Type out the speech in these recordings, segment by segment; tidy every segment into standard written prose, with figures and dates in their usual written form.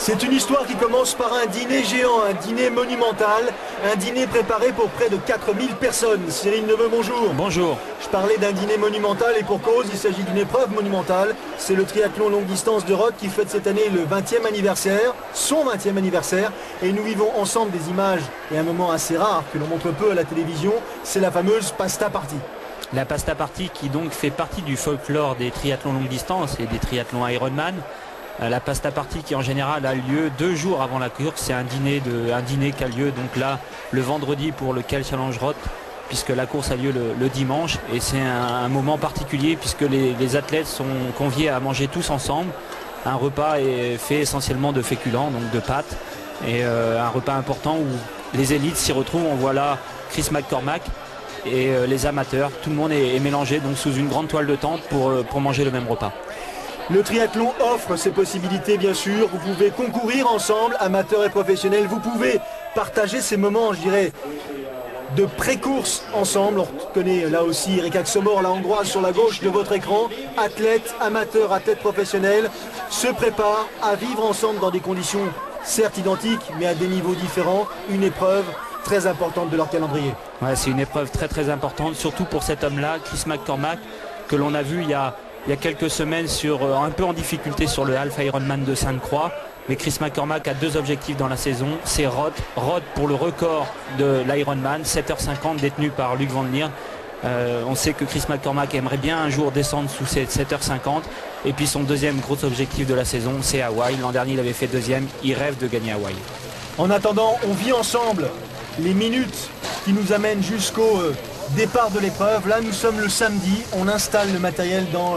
C'est une histoire qui commence par un dîner géant, un dîner monumental, un dîner préparé pour près de 4000 personnes. Cyril Neveu, bonjour. Bonjour. Je parlais d'un dîner monumental et pour cause, il s'agit d'une épreuve monumentale. C'est le triathlon longue distance de Rhodes qui fête cette année le 20e anniversaire, son 20e anniversaire. Et nous vivons ensemble des images et un moment assez rare que l'on montre peu à la télévision, c'est la fameuse pasta party. La pasta party qui donc fait partie du folklore des triathlons longue distance et des triathlons Ironman. La pasta party qui en général a lieu 2 jours avant la course, c'est un dîner qui a lieu donc là le vendredi pour le Cal Challenge Rhodes, puisque la course a lieu le dimanche, et c'est un moment particulier puisque les athlètes sont conviés à manger tous ensemble. Un repas est fait essentiellement de féculents, donc de pâtes, et un repas important où les élites s'y retrouvent. On voit là Chris McCormack et les amateurs, tout le monde est mélangé donc sous une grande toile de tente pour manger le même repas. Le triathlon offre ces possibilités, bien sûr. Vous pouvez concourir ensemble, amateurs et professionnels. Vous pouvez partager ces moments, je dirais, de pré-course ensemble. On reconnaît là aussi Erika Xomor, la hongroise, sur la gauche de votre écran. Athlètes, amateurs, athlètes professionnels se préparent à vivre ensemble dans des conditions certes identiques, mais à des niveaux différents. Une épreuve très importante de leur calendrier. Ouais, c'est une épreuve très importante, surtout pour cet homme-là, Chris McCormack, que l'on a vu il y a quelques semaines un peu en difficulté sur le Half Ironman de Sainte-Croix. Mais Chris McCormack a 2 objectifs dans la saison. C'est Rhodes pour le record de l'Ironman, 7h50 détenu par Luc Van Lier. On sait que Chris McCormack aimerait bien un jour descendre sous ces 7h50. Et puis son deuxième gros objectif de la saison, c'est Hawaï. L'an dernier, il avait fait 2e. Il rêve de gagner Hawaï. En attendant, on vit ensemble les minutes qui nous amènent jusqu'au départ de l'épreuve. Là, nous sommes le samedi. On installe le matériel dans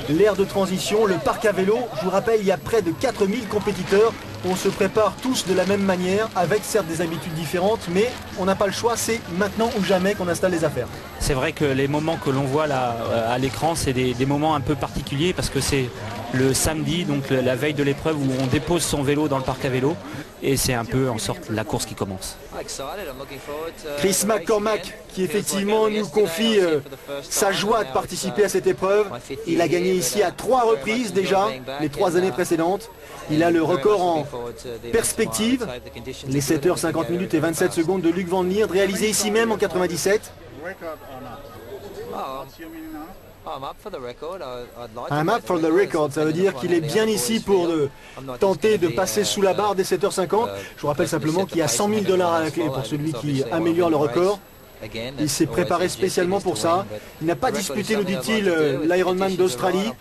l'aire de transition, le parc à vélo. Je vous rappelle, il y a près de 4000 compétiteurs. On se prépare tous de la même manière, avec certes des habitudes différentes, mais on n'a pas le choix. C'est maintenant ou jamais qu'on installe les affaires. C'est vrai que les moments que l'on voit là à l'écran, c'est des moments un peu particuliers parce que c'est le samedi, donc la veille de l'épreuve, où on dépose son vélo dans le parc à vélo, et c'est un peu en sorte la course qui commence. Chris McCormack qui effectivement nous confie sa joie de participer à cette épreuve. Il a gagné ici à 3 reprises déjà, les 3 années précédentes. Il a le record en perspective, les 7h50 minutes et 27 secondes de Luc Van Lier, réalisé ici même en 97. I'm up for the record, ça veut dire qu'il est bien ici pour tenter de passer sous la barre des 7h50. Je vous rappelle simplement qu'il y a 100 000 $ à la clé pour celui qui améliore le record. Il s'est préparé spécialement pour ça. Il n'a pas disputé, nous dit-il, l'Ironman d'Australie.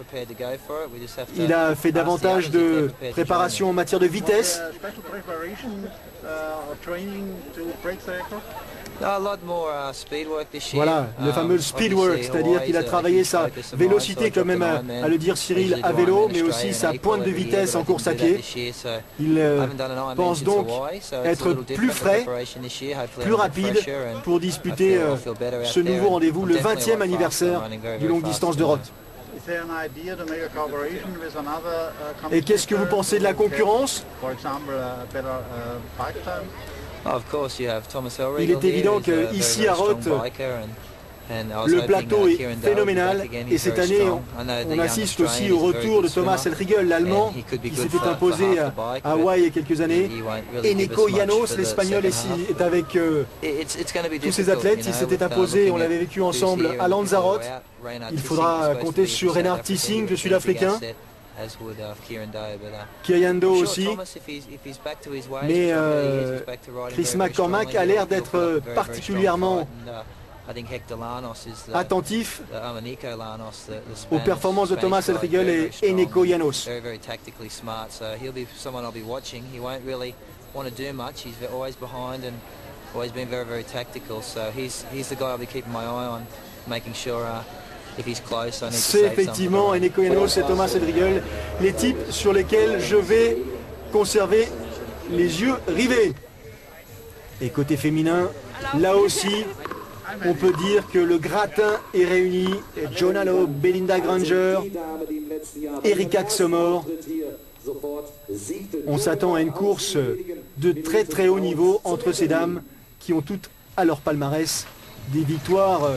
Il a fait davantage de préparation en matière de vitesse. Voilà, le fameux speedwork, c'est-à-dire qu'il a travaillé sa vélocité, quand même à le dire Cyril, à vélo, mais aussi sa pointe de vitesse en course à pied. Il pense donc être plus frais, plus rapide pour disputer ce nouveau rendez-vous, le 20e anniversaire du longue distance de Rhodes. Et qu'est-ce que vous pensez de la concurrence ? Il est évident qu'ici à Rhodes, le plateau est phénoménal, et cette année on assiste aussi au retour de Thomas Elfriegel, l'Allemand, qui s'était imposé à Hawaï il y a quelques années. Eneko Llanos, l'Espagnol, est avec tous ses athlètes. Il s'était imposé, on l'avait vécu ensemble à Lanzarote. Il faudra compter sur Reinhard Tissing, le Sud-Africain. Kiyando aussi, mais Chris McCormack a l'air d'être particulièrement attentif aux performances de Thomas Elfriegel et Eneko Llanos. C'est effectivement Eneko Llanos et Thomas Elfriegel, les types sur lesquels je vais conserver les yeux rivés. Et côté féminin, là aussi, on peut dire que le gratin est réuni. Joanna Lowe, Belinda Granger, Erika Xomor. On s'attend à une course de très haut niveau entre ces dames qui ont toutes à leur palmarès des victoires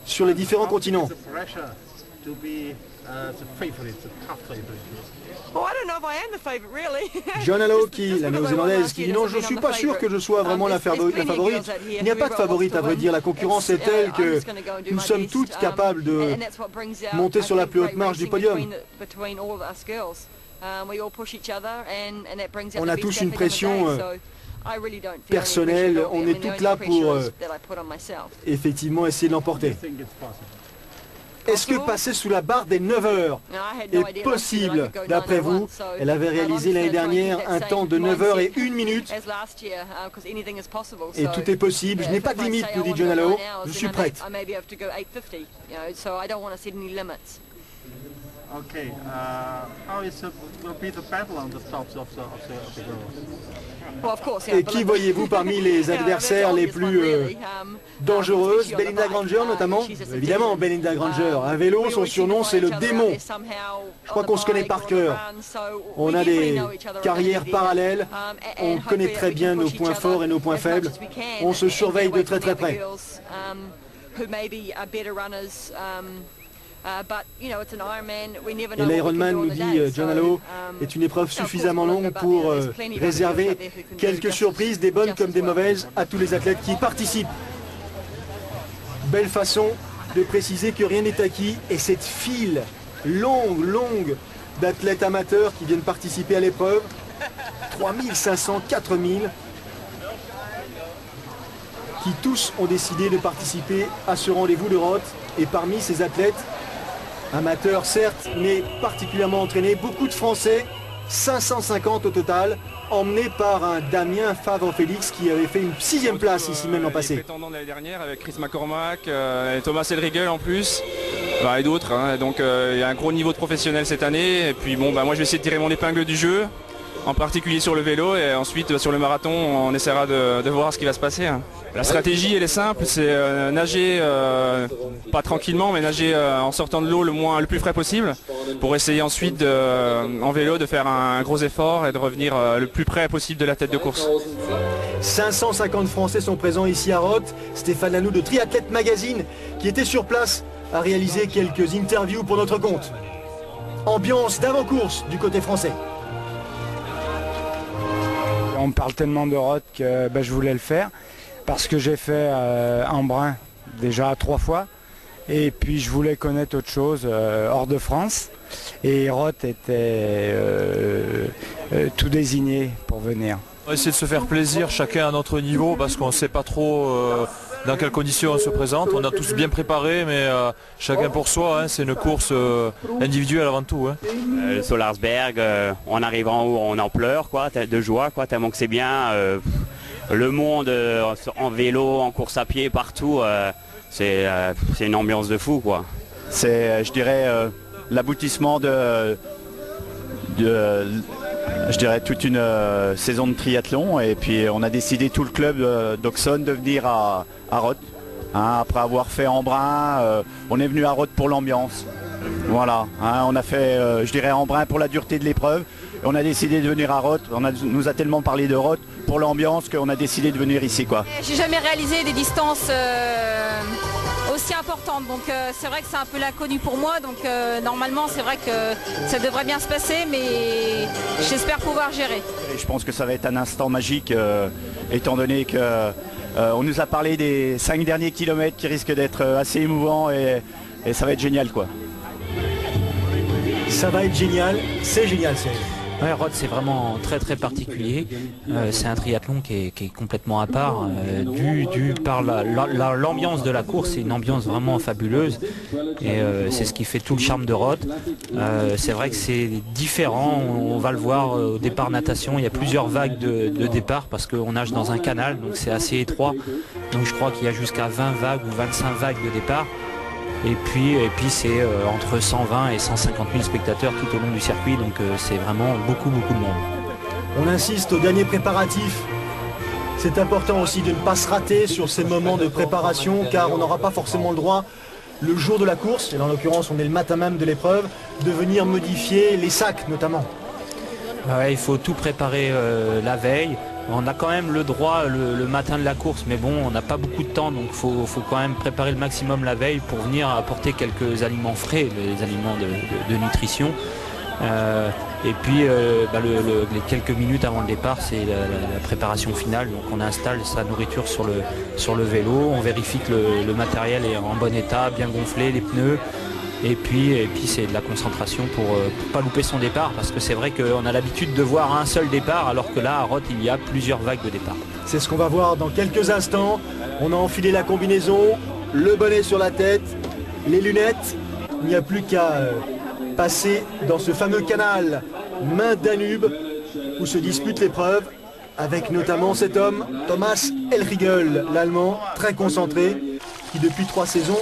sur les différents continents. John Allo, la néo-zélandaise, qui dit non, je ne suis pas sûr que je sois vraiment la favorite. Il n'y a pas de favorite, à vrai dire. La concurrence est telle que nous sommes toutes capables de monter sur la plus haute marche du podium. On a tous une pression personnelle, on est toutes là pour effectivement essayer de l'emporter. Est-ce que passer sous la barre des 9 heures est possible d'après vous? Elle avait réalisé l'année dernière un temps de 9 heures et 1 minute. Et tout est possible. Je n'ai pas de limite, nous dit John Allo. Je suis prête. Okay, how will be the battle on the tops of the girls? Et qui voyez-vous parmi les adversaires les plus dangereuses? Belinda Granger notamment? Évidemment, Belinda Granger. À vélo, son surnom c'est le démon. Je crois qu'on se connaît par cœur. On a des carrières parallèles. On connaît très bien nos points forts et nos points faibles. On se surveille de très très près. Et l'Ironman, nous dit John Allo, est une épreuve suffisamment longue pour réserver quelques surprises, des bonnes comme des mauvaises, à tous les athlètes qui y participent. Belle façon de préciser que rien n'est acquis et cette file longue d'athlètes amateurs qui viennent participer à l'épreuve, 3500, 4000, qui tous ont décidé de participer à ce rendez-vous de Roth. Et parmi ces athlètes, amateurs certes, mais particulièrement entraînés, beaucoup de Français, 550 au total, emmenés par un Damien Favre-Félix qui avait fait une 6e place ici même l'an passé. Prétendant de l'année dernière avec Chris McCormack, et Thomas Elriegel en plus, et d'autres. Hein. Donc il y a un gros niveau de professionnel cette année. Et puis bon, moi je vais essayer de tirer mon épingle du jeu, en particulier sur le vélo, et ensuite sur le marathon, on essaiera de voir ce qui va se passer. Hein. La stratégie elle est simple, c'est nager, pas tranquillement, mais nager en sortant de l'eau le plus frais possible, pour essayer ensuite en vélo de faire un gros effort et de revenir le plus près possible de la tête de course. 550 Français sont présents ici à Roth. Stéphane Lanoux de Triathlète Magazine, qui était sur place, a réalisé quelques interviews pour notre compte. Ambiance d'avant-course du côté français. On parle tellement de Roth que je voulais le faire. Parce que j'ai fait Embrun déjà 3 fois et puis je voulais connaître autre chose hors de France et Roth était tout désigné pour venir. On va essayer de se faire plaisir chacun à notre niveau parce qu'on ne sait pas trop dans quelles conditions on se présente. On a tous bien préparé mais chacun pour soi, hein, c'est une course individuelle avant tout. Hein. Le Solarsberg, en arrivant en haut on en pleure quoi, de joie quoi, tellement que c'est bien. Le monde en vélo, en course à pied, partout, c'est une ambiance de fou quoi. C'est, je dirais, l'aboutissement de je dirais, toute une saison de triathlon. Et puis on a décidé tout le club d'Auxonne de venir à Roth. Hein, après avoir fait Embrun, on est venu à Roth pour l'ambiance. Voilà, hein, on a fait, je dirais, Embrun pour la dureté de l'épreuve. Et on a décidé de venir à Roth. Nous a tellement parlé de Roth pour l'ambiance qu'on a décidé de venir ici, quoi. J'ai jamais réalisé des distances aussi importantes, donc c'est vrai que c'est un peu l'inconnu pour moi. Donc normalement, c'est vrai que ça devrait bien se passer, mais j'espère pouvoir gérer. Et je pense que ça va être un instant magique, étant donné que on nous a parlé des 5 derniers kilomètres qui risquent d'être assez émouvants et ça va être génial, quoi. Ça va être génial, c'est génial, c'est. Ouais, Roth c'est vraiment très très particulier, c'est un triathlon qui est complètement à part, dû par l'ambiance de la course, c'est une ambiance vraiment fabuleuse et c'est ce qui fait tout le charme de Roth. C'est vrai que c'est différent, on va le voir au départ natation, il y a plusieurs vagues de départ parce qu'on nage dans un canal, donc c'est assez étroit, donc je crois qu'il y a jusqu'à 20 vagues ou 25 vagues de départ. Et puis c'est entre 120 et 150 000 spectateurs tout au long du circuit, donc c'est vraiment beaucoup de monde. On insiste au dernier préparatif. C'est important aussi de ne pas se rater sur ces moments de préparation, car on n'aura pas forcément le droit, le jour de la course, et en l'occurrence on est le matin même de l'épreuve, de venir modifier les sacs notamment. Ouais, il faut tout préparer la veille. On a quand même le droit le matin de la course, mais bon, on n'a pas beaucoup de temps, donc il faut quand même préparer le maximum la veille pour venir apporter quelques aliments frais, les aliments de nutrition. Et puis les quelques minutes avant le départ, c'est la préparation finale. Donc on installe sa nourriture sur le vélo, on vérifie que le matériel est en bon état, bien gonflé, les pneus. Et puis c'est de la concentration pour pas louper son départ, parce que c'est vrai qu'on a l'habitude de voir un seul départ, alors que là à Roth il y a plusieurs vagues de départ. C'est ce qu'on va voir dans quelques instants. On a enfilé la combinaison, le bonnet sur la tête, les lunettes. Il n'y a plus qu'à passer dans ce fameux canal Main-Danube où se dispute l'épreuve, avec notamment cet homme, Thomas Elriegel, l'Allemand, très concentré, qui depuis 3 saisons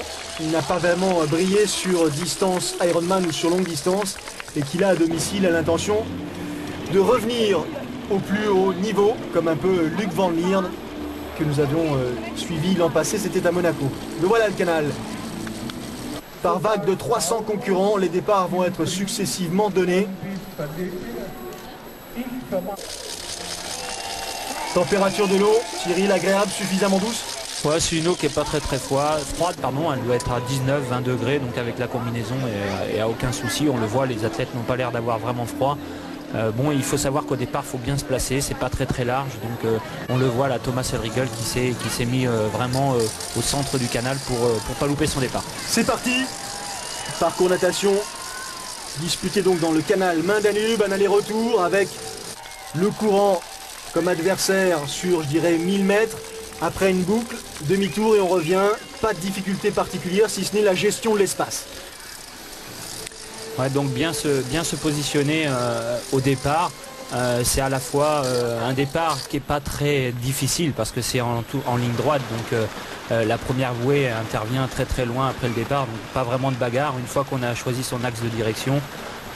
n'a pas vraiment brillé sur distance Ironman ou sur longue distance, et qui là à domicile a l'intention de revenir au plus haut niveau, comme un peu Luc Van Lierde que nous avions suivi l'an passé, c'était à Monaco. Le voilà le canal. Par vague de 300 concurrents, les départs vont être successivement donnés. Température de l'eau, Cyril, agréable, suffisamment douce? Ouais, c'est une eau qui n'est pas très froide, elle doit être à 19-20 degrés, donc avec la combinaison et à aucun souci. On le voit, les athlètes n'ont pas l'air d'avoir vraiment froid. Bon, il faut savoir qu'au départ, il faut bien se placer, c'est pas très large, donc on le voit là, Thomas Elriegel qui s'est mis vraiment au centre du canal pour pas louper son départ. C'est parti, parcours natation, disputé donc dans le canal Main-Danube, un aller-retour avec le courant comme adversaire sur, je dirais, 1000 mètres. Après une boucle, demi-tour et on revient. Pas de difficulté particulière si ce n'est la gestion de l'espace. Ouais, donc bien se positionner au départ. C'est à la fois un départ qui n'est pas très difficile parce que c'est en ligne droite. Donc la première bouée intervient très loin après le départ. Donc pas vraiment de bagarre. Une fois qu'on a choisi son axe de direction,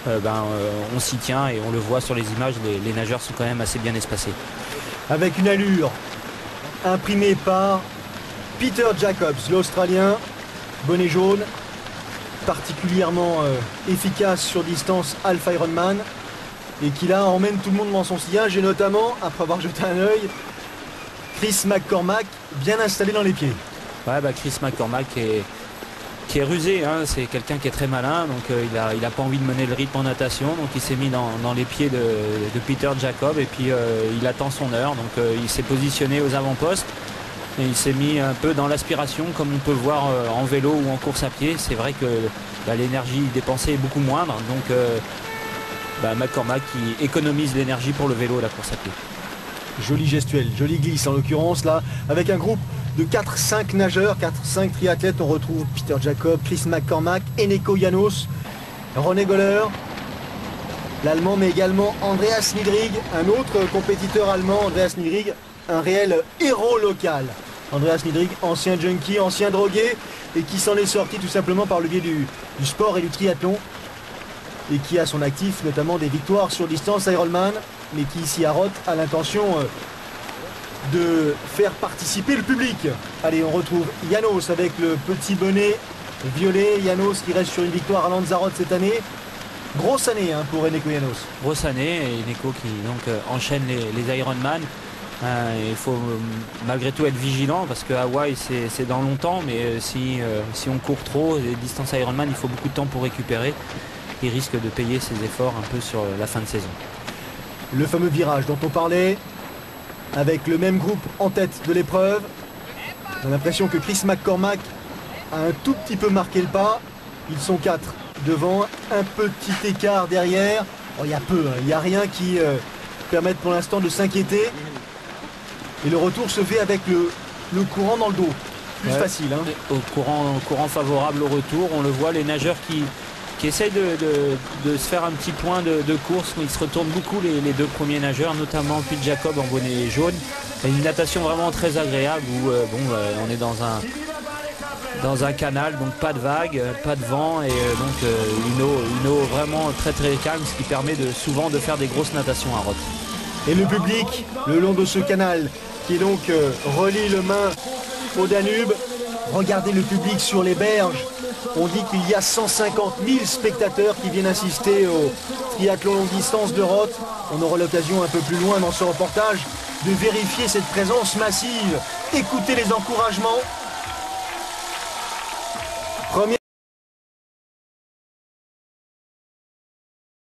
on s'y tient et on le voit sur les images. Les nageurs sont quand même assez bien espacés. Avec une allure imprimé par Peter Jacobs, l'Australien, bonnet jaune, particulièrement efficace sur distance Alpha Ironman, et qui là emmène tout le monde dans son sillage, et notamment, après avoir jeté un œil, Chris McCormack, bien installé dans les pieds. Ouais, Chris McCormack qui est rusé, hein, c'est quelqu'un qui est très malin, donc il a pas envie de mener le rythme en natation, donc il s'est mis dans les pieds de Peter Jacob, et puis il attend son heure, donc il s'est positionné aux avant-postes, et il s'est mis un peu dans l'aspiration, comme on peut voir en vélo ou en course à pied. C'est vrai que l'énergie dépensée est beaucoup moindre, donc McCormack qui économise l'énergie pour le vélo et la course à pied. Jolie gestuelle, jolie glisse en l'occurrence là, avec un groupe de 4-5 nageurs, 4-5 triathlètes. On retrouve Peter Jacob, Chris McCormack, Eneko Janos, René Goller, l'Allemand, mais également Andreas Niedrig, un autre compétiteur allemand, Andreas Niedrig, un réel héros local. Andreas Niedrig, ancien junkie, ancien drogué, et qui s'en est sorti tout simplement par le biais du sport et du triathlon, et qui a son actif notamment des victoires sur distance Ironman, mais qui ici à Roth a l'intention de faire participer le public. Allez, on retrouve Janos avec le petit bonnet violet. Janos qui reste sur une victoire à Lanzarote cette année. Grosse année pour Eneko Janos. Grosse année, et Eneko qui donc enchaîne les Ironman. Il faut malgré tout être vigilant parce que Hawaï c'est dans longtemps, mais si on court trop, les distances Ironman, il faut beaucoup de temps pour récupérer. Il risque de payer ses efforts un peu sur la fin de saison. Le fameux virage dont on parlait, avec le même groupe en tête de l'épreuve. On a l'impression que Chris McCormack a un tout petit peu marqué le pas. Ils sont 4 devant, un petit écart derrière. Oh, il y a peu, il n'y a rien qui permette pour l'instant de s'inquiéter. Et le retour se fait avec le courant dans le dos. Plus facile. Au courant favorable au retour, on le voit, les nageurs qui essayent de se faire un petit point de course. Ils se retournent beaucoup les deux premiers nageurs, notamment Pete Jacob en bonnet jaune. Et une natation vraiment très agréable où on est dans un canal, donc pas de vagues, pas de vent, et donc une eau vraiment très calme, ce qui permet souvent de faire des grosses natations à Roth. Et le public le long de ce canal qui donc relie le Main au Danube. Regardez le public sur les berges. On dit qu'il y a 150 000 spectateurs qui viennent assister au triathlon longue distance de Roth. On aura l'occasion un peu plus loin dans ce reportage de vérifier cette présence massive. Écoutez les encouragements.